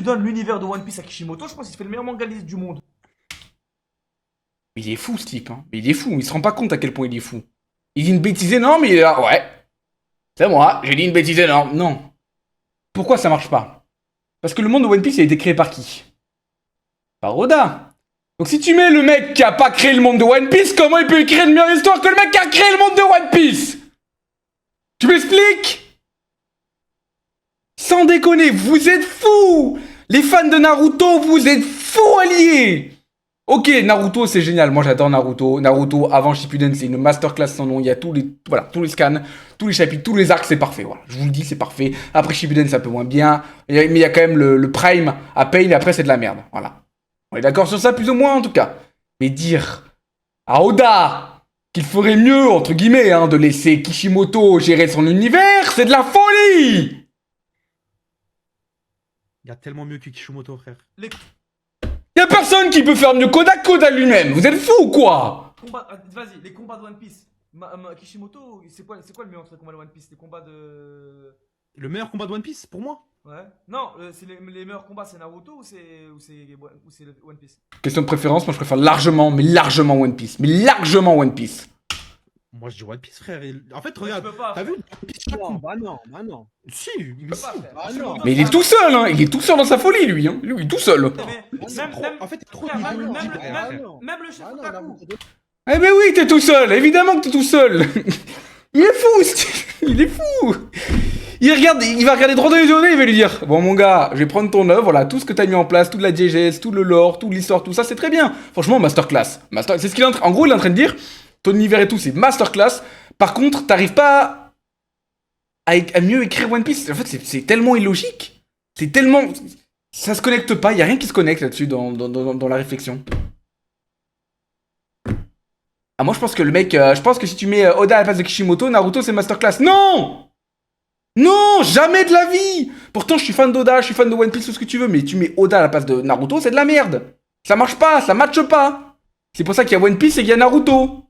tu donnes l'univers de One Piece à Kishimoto, je pense qu'il fait le meilleur mangaka du monde. Il est fou ce type, hein. Il est fou, il se rend pas compte à quel point il est fou. Il dit une bêtise énorme, il est là, ouais. C'est moi, j'ai dit une bêtise énorme. Non. Pourquoi ça marche pas? Parce que le monde de One Piece a été créé par qui? Par Oda. Donc si tu mets le mec qui a pas créé le monde de One Piece, comment il peut écrire une meilleure histoire que le mec qui a créé le monde de One Piece? Tu m'expliques? Sans déconner, vous êtes fous! Les fans de Naruto, vous êtes fous alliés! Ok, Naruto c'est génial, moi j'adore Naruto. Naruto avant Shippuden c'est une masterclass sans nom, il y a tous les scans, tous les chapitres, tous les arcs, c'est parfait, voilà. Je vous le dis, c'est parfait. Après Shippuden c'est un peu moins bien, mais il y a quand même le prime à Pain et après c'est de la merde, voilà. On est d'accord sur ça plus ou moins en tout cas. Mais dire à Oda qu'il ferait mieux, entre guillemets, hein, de laisser Kishimoto gérer son univers, c'est de la folie! Il y a tellement mieux que Kishimoto, frère. Y'a personne qui peut faire mieux Koda lui-même. Vous êtes fous ou quoi? Vas-y, les combats de One Piece. Kishimoto, c'est quoi le mieux entre les combats de One Piece? Les combats de. Le meilleur combat de One Piece, pour moi? Ouais. Non, c'est les meilleurs combats, c'est Naruto ou c'est One Piece? Question de préférence, moi je préfère largement One Piece. Mais largement One Piece. Moi je dis One Piece, frère. En fait, regarde, t'as vu One Piece chaque Non, combat? bah non. Si, Tu peux pas, frère. Ah non. Mais il est tout seul, hein. Il est tout seul dans sa folie, lui, hein. Lui, tout seul. En fait, trop de Frère, niveau. même le chef Ah non, Otaku. Eh ben oui, t'es tout seul. Évidemment que t'es tout seul. Il est fou, il est fou. Il va regarder droit dans les yeux et il va lui dire: bon mon gars, je vais prendre ton œuvre, voilà, tout ce que t'as mis en place, toute la diégèse, tout le lore, toute l'histoire, tout ça, c'est très bien. Franchement, masterclass. C'est ce qu'il est en gros, il est en train de dire: ton univers et tout, c'est masterclass. Par contre, t'arrives pas à mieux écrire One Piece. En fait, c'est tellement illogique. C'est tellement... Ça se connecte pas, y a rien qui se connecte là-dessus dans la réflexion. Ah, moi je pense que le mec, je pense que si tu mets Oda à la place de Kishimoto, Naruto c'est masterclass. Non! Non, jamais de la vie! Pourtant je suis fan d'Oda, je suis fan de One Piece, tout ce que tu veux, mais tu mets Oda à la place de Naruto, c'est de la merde. Ça marche pas, ça matche pas. C'est pour ça qu'il y a One Piece et qu'il y a Naruto.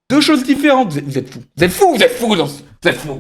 Deux choses différentes. Vous êtes fous. Vous êtes fous, vous êtes fous, vous êtes fous.